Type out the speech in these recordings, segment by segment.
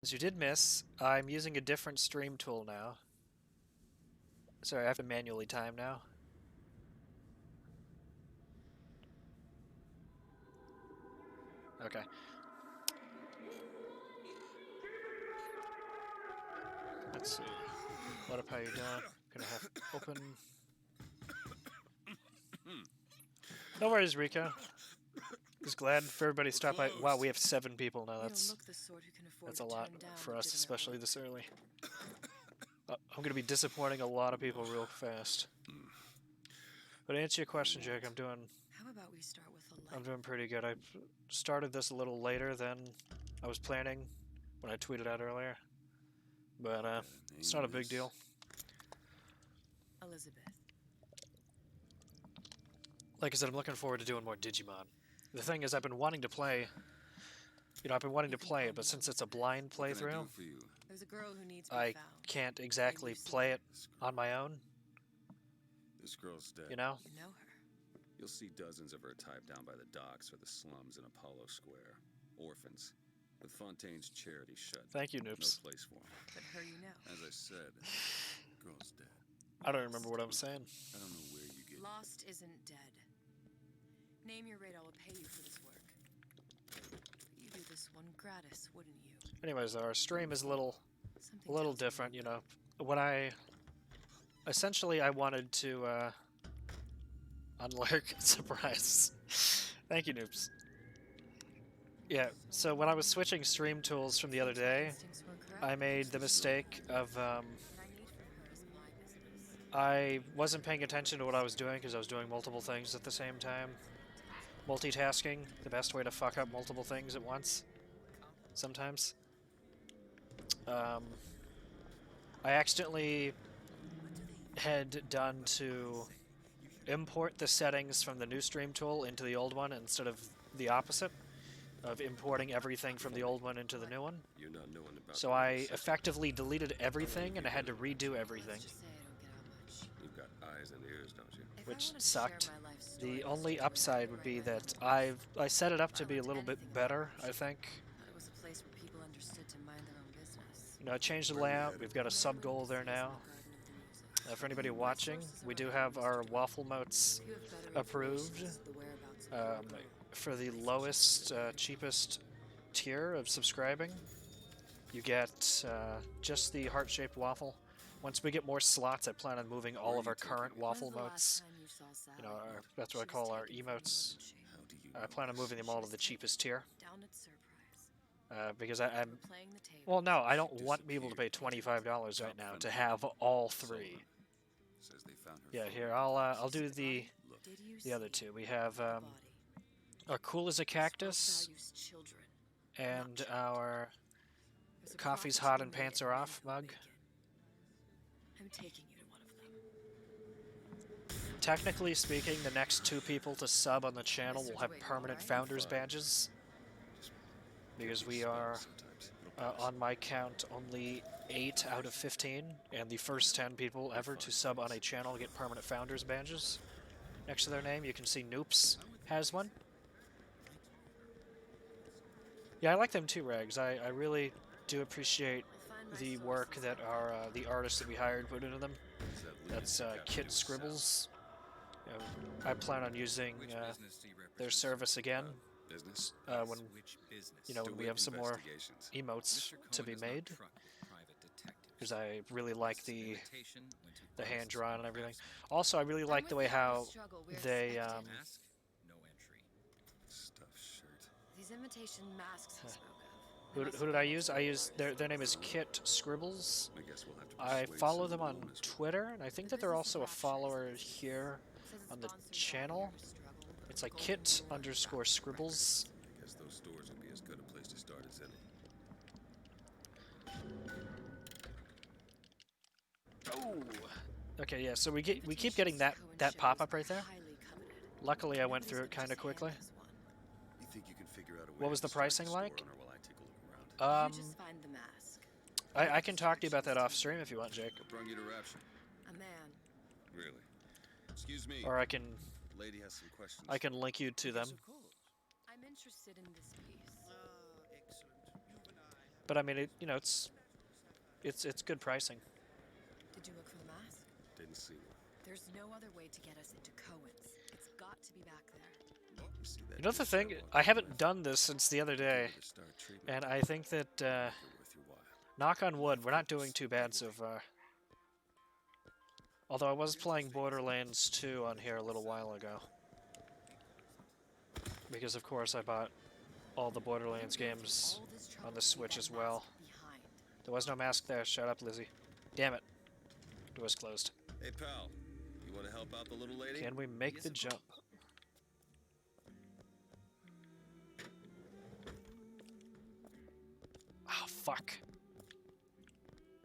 As you did miss, I'm using a different stream tool now. Sorry, I have to manually time now. Okay. Let's see. What up, how you doing? Gonna have open. No worries, Rico. Just glad for everybody to stop by. Wow, we have 7 people now. That's a lot for us, especially this early. I'm gonna be disappointing a lot of people real fast. But to answer your question, Jake, I'm doing pretty good. I started this a little later than I was planning when I tweeted out earlier, but it's not a big deal. Elizabeth. Like I said, I'm looking forward to doing more Digimon. The thing is, I've been wanting to play. I've been wanting to play it, but since it's a blind playthrough, There's a girl who needs I can't exactly play it on my own. This girl's dead. You know? You know her. You'll see dozens of her typed down by the docks or the slums in Apollo Square. Orphans. With Fontaine's charity shut. Thank you, Noops. No place for them. But her you know. As I said, girl's dead. I don't remember what I'm saying. I don't know where you get. Lost isn't dead. Name your rate, I will pay you for this work. You'd do this one gratis, wouldn't you? Anyways, our stream is a little different, you know. When I wanted to unlurk surprise. Thank you, Noobs. Yeah, so when I was switching stream tools from the other day, I made the mistake of I wasn't paying attention to what I was doing because I was doing multiple things at the same time. Multitasking, the best way to fuck up multiple things at once. Sometimes. I accidentally had done to import the settings from the new stream tool into the old one instead of the opposite of importing everything from the old one into the new one. So I effectively deleted everything and I had to redo everything. You've got eyes and ears, don't you? Which sucked. The only upside would be that I set it up to be a little bit better, I think. You know, I changed the layout. We've got a sub goal there now. For anybody watching, we do have our waffle motes approved for the lowest, cheapest tier of subscribing. You get just the heart-shaped waffle. Once we get more slots, I plan on moving all of our current waffle motes. You know, that's what I call our emotes. I plan on moving them all to the cheapest tier. Because I'm... Well, no, I don't want people to pay $25 right now to have all 3. Yeah, here, I'll do the other 2. We have our cool as a cactus and our coffee's hot and pants are off mug. I'm taking you to one of them. Technically speaking, the next 2 people to sub on the channel will have permanent founders badges. Because we are, on my count, only 8 out of 15, and the first 10 people ever to sub on a channel get permanent founders badges. Next to their name, you can see Noops has one. Yeah, I like them too, Rags. I really do appreciate the work that our the artists that we hired put into them. That's Kit Scribbles. I plan on using their service again when we have some more emotes to be made, because I really like the hand drawn and everything. Also, I really like the way how they These imitation masks who did I use? I used their name is Kit Scribbles. I follow them on Twitter, and I think that they're also a follower here on the channel. It's like Kit_Scribbles. I guess those stores would be as good a place to start as any. Oh. Okay, yeah. So we keep getting that pop up right there. Luckily, I went through it kind of quickly. You think you can figure out a way what was the pricing like? You just find the mask. I can talk to you about that off stream if you want, Jake. What brought you to Rapture? A man. Really? Excuse me. Or I can. Lady has some questions. I can link you to them. I'm interested in this piece. But I mean, it's good pricing. Did you look for the mask? Didn't see one. There's no other way to get us into Cohen's. It's got to be back there. You see that You know the dish I thing? walked I in haven't with? done this since the other Looking day, to start treatment. and I think that Make it worth your while. knock on wood, we're not doing too bad so far. Although I was playing Borderlands 2 on here a little while ago. Because of course I bought all the Borderlands games on the Switch as well. There was no mask there. Shut up, Lizzie. Damn it. Door's closed. Hey, pal. You want to help out the little lady? Can we make the jump? Oh, fuck.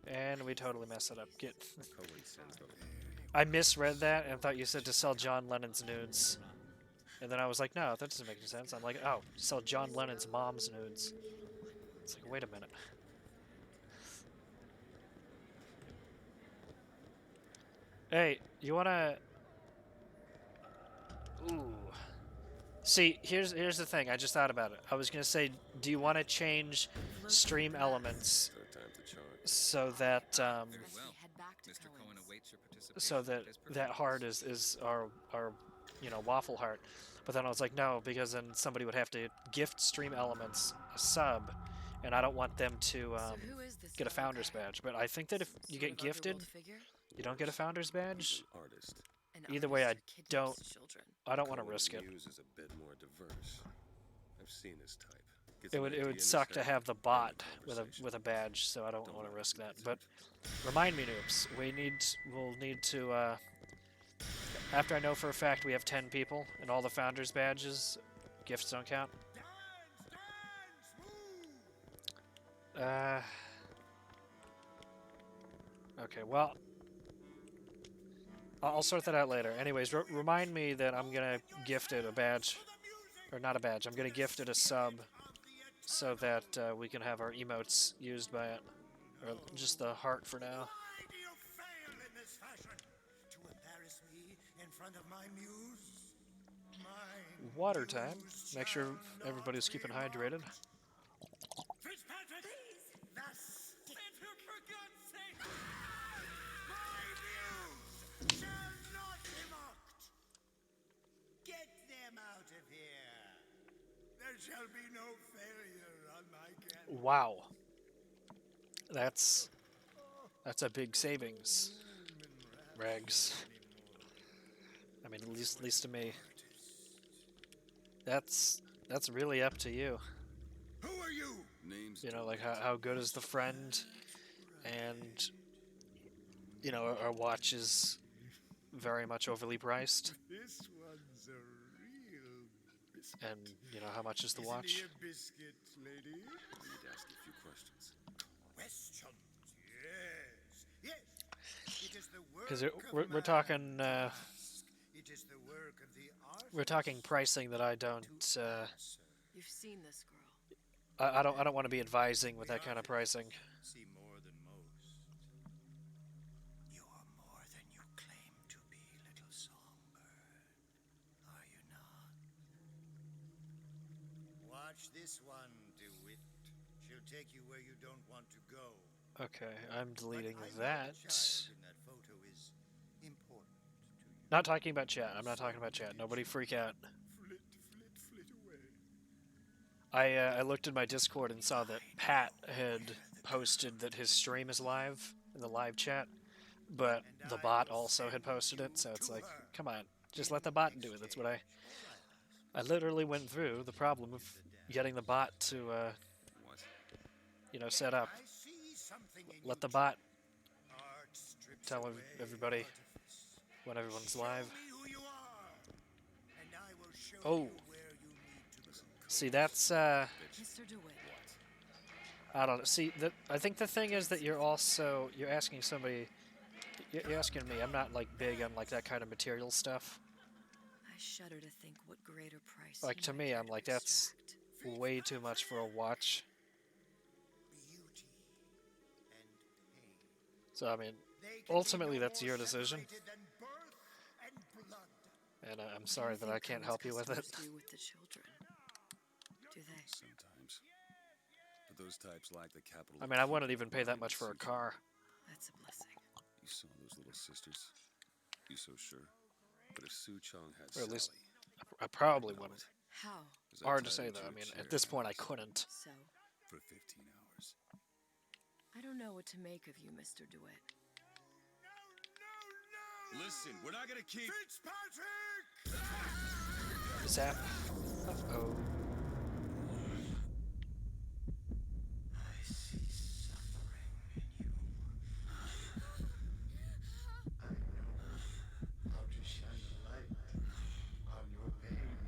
And we totally messed it up. Get. Cohen sends the... I misread that and thought you said to sell John Lennon's nudes. And then I was like, no, that doesn't make any sense. I'm like, oh, sell John Lennon's mom's nudes. It's like, wait a minute. Hey, you wanna... Ooh. See, here's the thing. I just thought about it. I was gonna say, do you want to change stream elements Third time's the charm. so that Mr. Cohen awaits your participation. so that that heart is our waffle heart? But then I was like, no, because then somebody would have to gift stream elements a sub, and I don't want them to get a founder's badge. But I think that if you get gifted, you don't get a founder's badge. Artist. Either way, I don't want to risk it. Muse is a bit more diverse. I've seen this type. Gets It an would idea in his suck to head, have the end bot of with conversation. a badge, so I don't want to Don't risk that. argue But with remind me, noobs, we'll need to after I know for a fact we have 10 people and all the founders badges, gifts don't count. Okay, well, I'll sort that out later. Anyways, remind me that I'm gonna gift it a badge, or not a badge. I'm gonna gift it a sub, so that we can have our emotes used by it, or just the heart for now. Why do you fail in this fashion? To embarrass me in front of my muse? My Water time. muse Make sure shall not everybody's be keeping hydrated. Fitzpatrick! Thus, for God's sake! My muse shall not be mocked! Get them out of here! There shall be no failure on my canvas. Wow, that's a big savings, Regs. I mean, at least to me. That's really up to you. Who are you? Name's You know, like how good is the friend, and you know our watch is very much overly priced, This one's a real biscuit. and you know how much is the Isn't he watch? a biscuit, lady? I need to ask you a few questions. Questions? Yes. Yes. It is the work Because of we're man talking to ask. It is the work of the artist we're talking pricing that I don't to answer. You've seen this girl. I don't want to be advising with that kind of pricing. See more than most. You are more than you claim to be, little songbird. Are you not? Watch this one do it. She'll take you where you don't want to go. Okay, I'm deleting But I know that. the child in that photo is important to you. Not talking about chat. I'm not talking about chat. Nobody freak out. Flit, flit, flit away. I looked in my Discord and saw that Pat had posted that his stream is live in the live chat, but the bot also had posted it, so it's like, come on, just let the bot do it. That's what I literally went through the problem of getting the bot to What? set up. I see something in Let you the bot Art strips tell away everybody artifice. when everyone's Show live. me who you are, and I will show Oh. you where you need to go. See, that's Mr. DeWitt. I don't know. See, I think the thing is that you're asking somebody. You're asking me. I'm not like big on like that kind of material stuff. I shudder to think what greater price. Like he to might me, try I'm to like that's extract. way too much for a watch. Beauty and pain. So I mean, They can ultimately be no that's more your decision, separated than birth and blood. and I'm What do sorry you that I think can't Cohen's help you with it. customers do with the children? Do they? Sometimes. But those types lack the capital. I mean, I wouldn't even pay that much for a car. That's a blessing. You saw those little sisters? You so sure? But if Su Chong had Or at least Sally, I probably know wouldn't. it. How? 'Cause I Hard to tied say her though. to I a mean, chair at this point, I once couldn't. So, for 15 hours. I don't know what to make of you, Mr. DeWitt. Listen, we're not gonna keep Fitzpatrick! Zap. Oh. I see suffering in you. I know how to shine a light on your pain.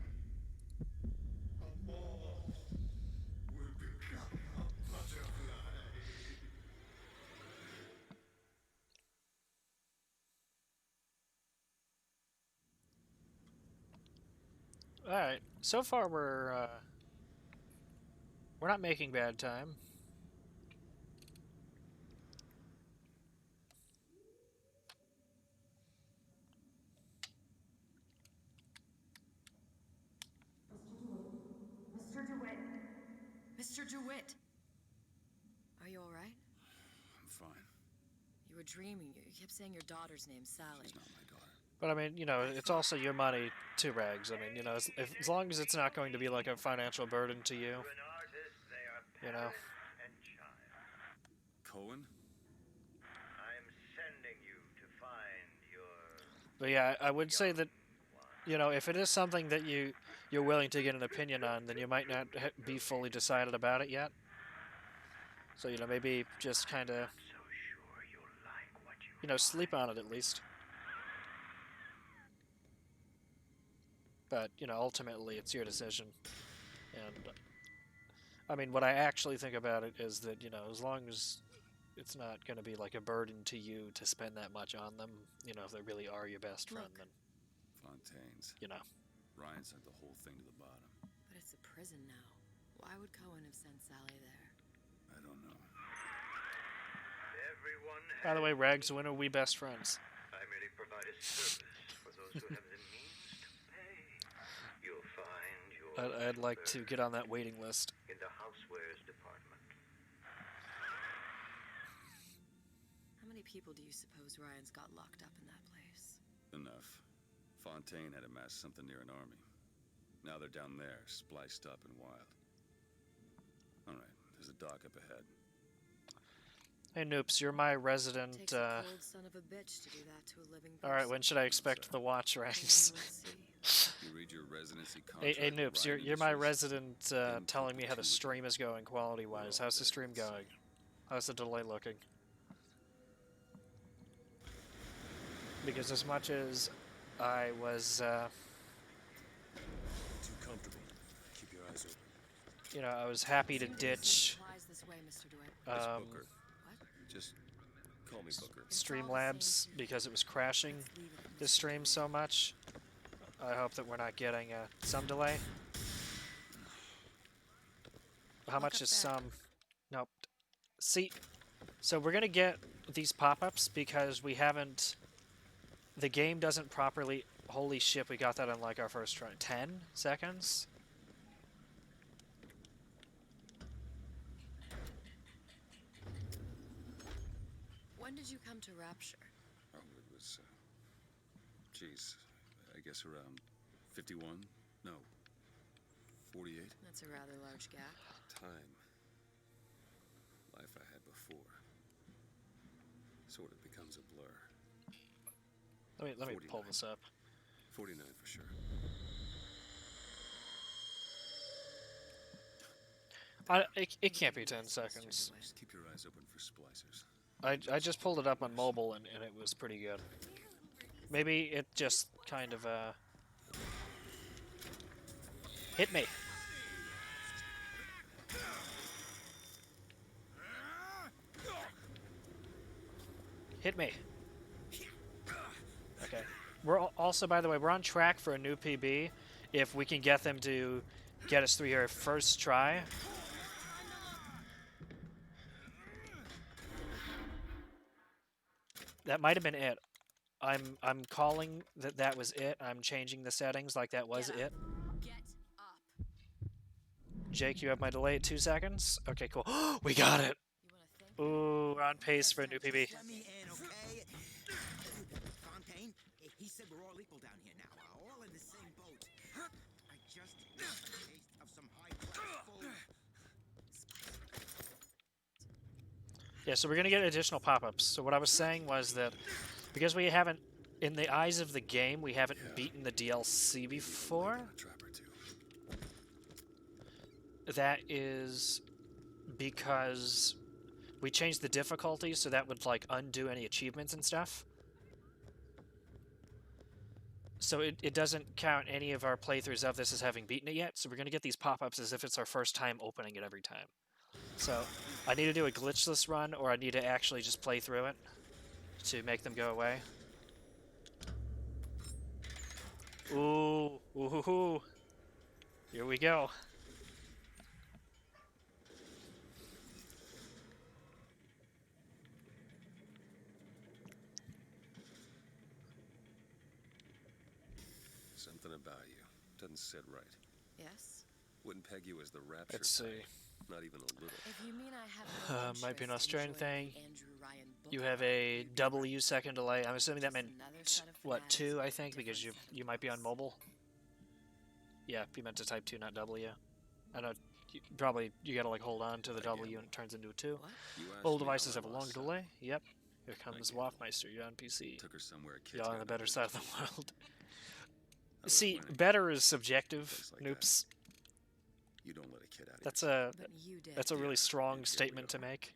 A moth will become a butterfly. All right. So far, we're not making bad time. Mr. DeWitt! Mr. DeWitt! Are you alright? I'm fine. You were dreaming. You kept saying your daughter's name, Sally. She's not my daughter. But I mean, you know, it's also your money too, Rags. I mean, you know, as long as it's not going to be like a financial burden to you, you know. Cohen? I'm sending you to find your But yeah, I would say that, you know, if it is something that you're willing to get an opinion on, then you might not be fully decided about it yet. So, you know, maybe just kind of, so sure you'll like what you know, sleep on it at least. But, you know, ultimately it's your decision. And, I mean, what I actually think about it is that, you know, as long as it's not going to be like a burden to you to spend that much on them, you know, if they really are your best friend, then, Fontaine's. you know. Ryan sent the whole thing to the bottom. But it's a prison now. Why would Cohen have sent Sally there? I don't know. everyone By the way, Rags, when are we best friends? I merely provide a service for those who have the means to pay. You'll find your I'd like to get on that waiting list. in the housewares department. How many people do you suppose Ryan's got locked up in that place? Enough. Fontaine had amassed something near an army. Now they're down there, spliced up and wild. Alright, there's a dock up ahead. Hey, Noops, you're my resident, Takes a cold son of a bitch to do that to a living person. Alright, when should I expect the watch ranks? You read your residency Hey, contract. hey with Noops, Ryan you're my Industries. resident, telling me how the stream is going quality-wise. How's the stream going? How's the delay looking? Because as much as I was, Too comfortable. Keep your eyes open. you know, I was happy to ditch This way, Mr. DeWitt. It's um, Booker. Just call me Booker. Streamlabs because it was crashing the stream so much. I hope that we're not getting some delay. How much is some? Nope. See, so we're gonna get these pop-ups because we haven't. The game doesn't properly. Holy shit! We got that on like our first try. 10 seconds. When did you come to Rapture? Oh, it was, geez, I guess around 51? No, 48? That's a rather large gap. Time. Life I had before. Sort of becomes a blur. Let me pull 49. this up. 49 for sure. It can't be 10 seconds. Just keep your eyes open for splicers. I just pulled it up on mobile and it was pretty good. Maybe it just kind of hit me. Hit me. Okay. We're also, by the way, we're on track for a new PB. If we can get them to get us through here first try. That might have been it. I'm calling that was it. I'm changing the settings like that was it. Get up. Jake, you have my delay at 2 seconds. Okay, cool. We got it. You wanna thank Ooh, we're on pace for a new PB. Let me in, okay? Fontaine, he said we're all equal down here now. All in the same boat. I just got a taste of some high-class food. Yeah, so we're gonna get additional pop-ups. So what I was saying was that because we haven't, in the eyes of the game, we haven't beaten the DLC before. A trap or two. That is because we changed the difficulty so that would like undo any achievements and stuff. So it doesn't count any of our playthroughs of this as having beaten it yet. So we're gonna get these pop-ups as if it's our first time opening it every time. So I need to do a glitchless run, or I need to actually just play through it to make them go away. Ooh, ooh, here we go. Something about you doesn't sit right. Yes? Wouldn't peg you as the rapture Let's see. type. Not even a little. If you mean I have no Might be an interest Australian enjoying thing. the Andrew Ryan book, You have a W second delay. I'm assuming that meant another set of what, fanatics 2? I with think because you different might be on mobile. Yeah, you meant to type 2, not W. I know. Probably you gotta like hold on to the W and it turns into a 2. What? You asked Mobile me devices how have I a long lost delay. Yep. Here comes gamble. Waffmeister. You're on PC. Took her somewhere kids You're on got the better nothing side of to the do. world. I was See, winning. better is subjective, Place like that. noops. You don't let a kid out of That's your a But you did. that's a really Yeah, strong here we statement to are. make.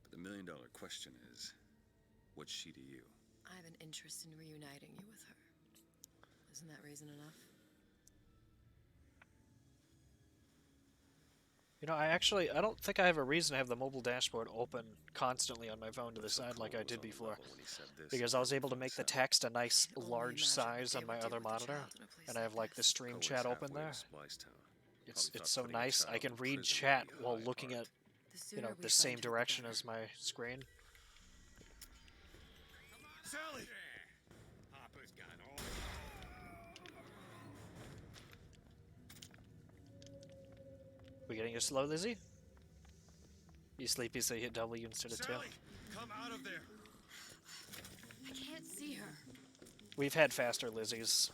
But the million-dollar question is, what's she to you? I have an interest in reuniting you with her. Isn't that reason enough? You know, I don't think I have a reason to have the mobile dashboard open constantly on my phone to the So side like Cole I was did on the before. level when he said this Because and I was that able to from make the himself. text a nice I can only large imagine what size they on my would do other with a monitor. child in a place And I like have like the this. stream Cohen's chat open halfway to there. Splice Town. It's Probably thought so putting a nice. I child can in read prison would chat be while high looking art. at, The you sooner know, we the find same her, the direction better. as my screen. Sally! Hopper's got all. We getting you slow, Lizzie? You sleepy so you hit W instead of 2. Sally, come out of there. I can't see her. We've had faster Lizzies.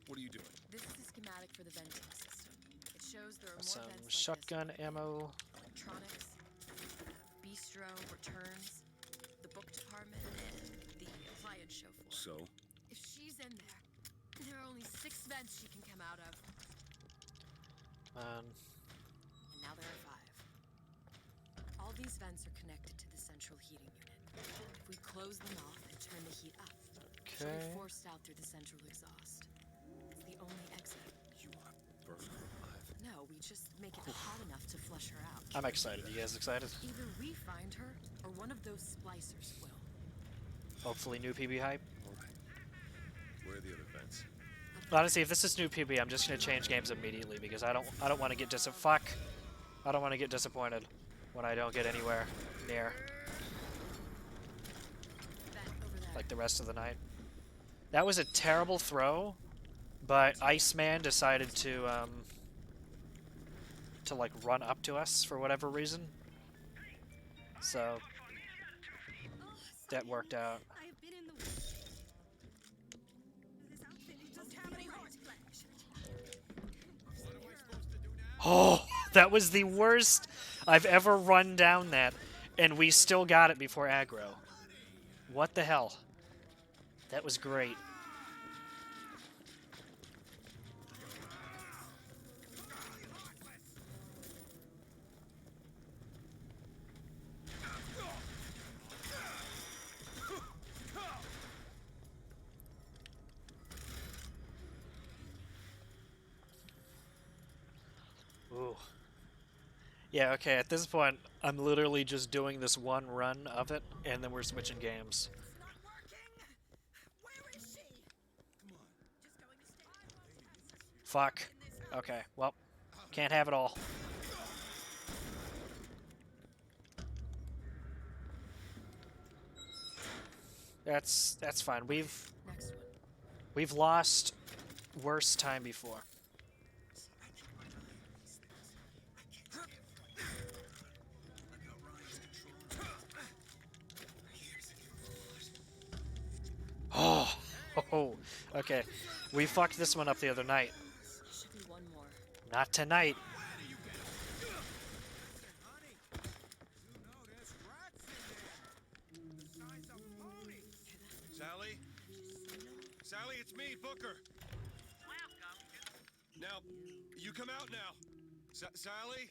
What are you doing? This is the schematic for the venting system. It shows there are more Some vents like shotgun this ammo. electronics, bistro, returns, the book department, and the appliance show floor. So? If she's in there are only 6 vents she can come out of, Um, and now there are 5. All these vents are connected to the central heating unit. If we close them off and turn the heat up, she'll okay. be forced out through the central exhaust. It's the only exit. You want to burn her alive? No, we just make it hot enough to flush her out. I'm excited. You guys excited? Either we find her, or one of those splicers will. Hopefully new PB hype. All right. Where are the other vents? Honestly, if this is new PB, I'm just gonna change games immediately because I don't want to get I don't want to get disappointed when I don't get anywhere near Vent over there. like the rest of the night. That was a terrible throw, but Iceman decided to like run up to us for whatever reason. So that worked out. I've been in the This outfit, it doesn't have any hot flash. Oh, that was the worst I've ever run down that, and we still got it before aggro. What the hell? That was great. Ooh. Yeah, okay, at this point, I'm literally just doing this one run of it, and then we're switching games. It's not working. Where is she? Come on. Just going to stay. Fuck. Okay, well, can't have it all. That's fine. Next one. We've lost worse time before. Oh, okay. We fucked this one up the other night. Should be one more. Not tonight. Sally? Sally, it's me, Booker. Now, you come out now. Sally?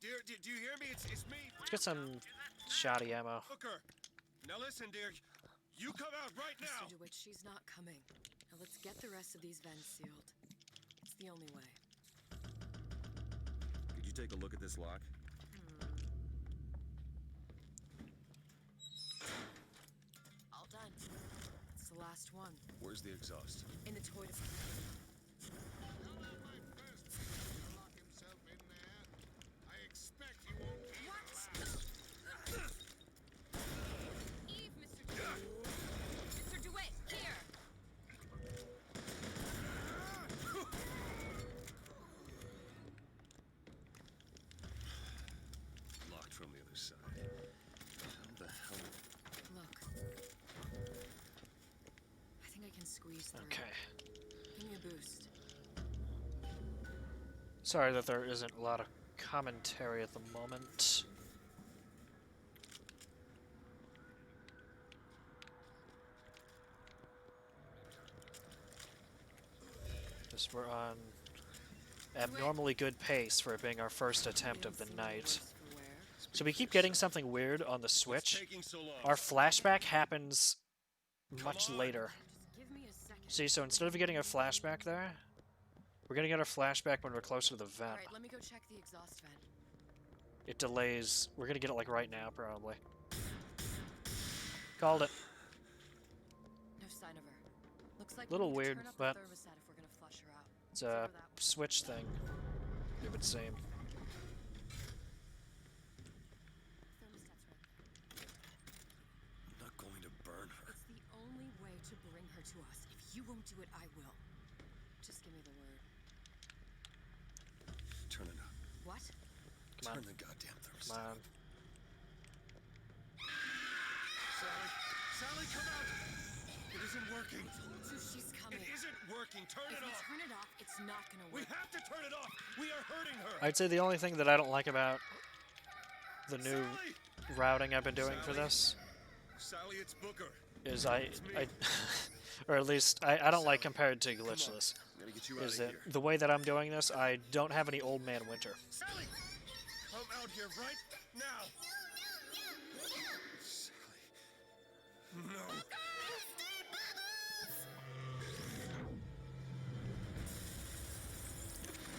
Dear, do you hear me? It's me. Let's get some shoddy ammo. Booker. Now listen, dear. You come out right now. Mr. DeWitt, she's not coming. Now let's get the rest of these vents sealed. It's the only way. Could you take a look at this lock? All done. It's the last one. Where's the exhaust? In the toy department. Eve, Mr. DeWitt. Mr. DeWitt, here. Locked from the other side. How the hell? Look. I think I can squeeze through. Okay. Give me a boost. Sorry that there isn't a lot of commentary at the moment. Because we're on abnormally good pace for it being our first attempt of the night. So we keep getting something weird on the Switch. Taking so long. Our flashback happens much later. Just give me a second. See, so instead of getting a flashback there, we're gonna get our flashback when we're closer to the vent. Alright, let me go check the exhaust vent. It delays. We're gonna get it like right now, probably. Called it. No sign of her. Looks like Little we need weird, to turn up but the thermostat if we're gonna flush her out. It's a Switch thing, it would seem. Thermostat's right there. I'm not going to burn her. It's the only way to bring her to us. If you won't do it, I will. Just give me the word. Turn it up. What? Come on. Turn the goddamn thermostat. Come on. Sally, come out! It isn't working. So she's coming. It isn't working. Turn If it we off. turn it off, it's not gonna We work. have to turn it off. We are hurting her. I'd say the only thing that I don't like about the new Sally! routing I've been doing for this Sally, it's Booker. is I or at least I don't like compared to glitchless, I'm gonna get you out is of that here. the way that I'm doing this, I don't have any Old Man Winter. Sally! Come out here right now! Sally. No.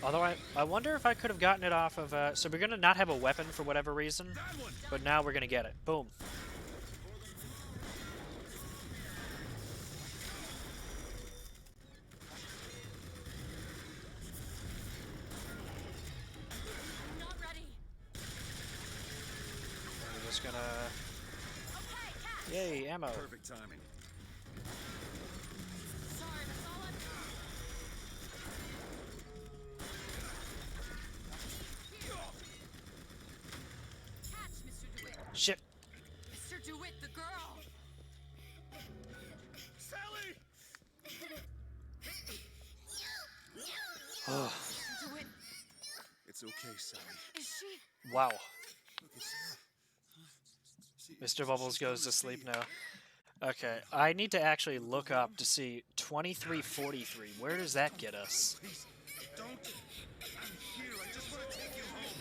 Although I wonder if I could have gotten it off of, so we're gonna not have a weapon for whatever reason, That one! but now we're gonna get it. Boom. I'm not ready. We're just gonna, Okay, catch. yay, ammo. Perfect timing. Sorry, that's all I've got. Catch, Mr. DeWitt. Shit. Mr. DeWitt, the girl. Sally! Oh, Mr. DeWitt, It's okay, Sally. is she? wow. Look, it's... Mr. Bubbles goes to sleep now. Okay, I need to actually look up to see 2343. Where does that get us? Please, don't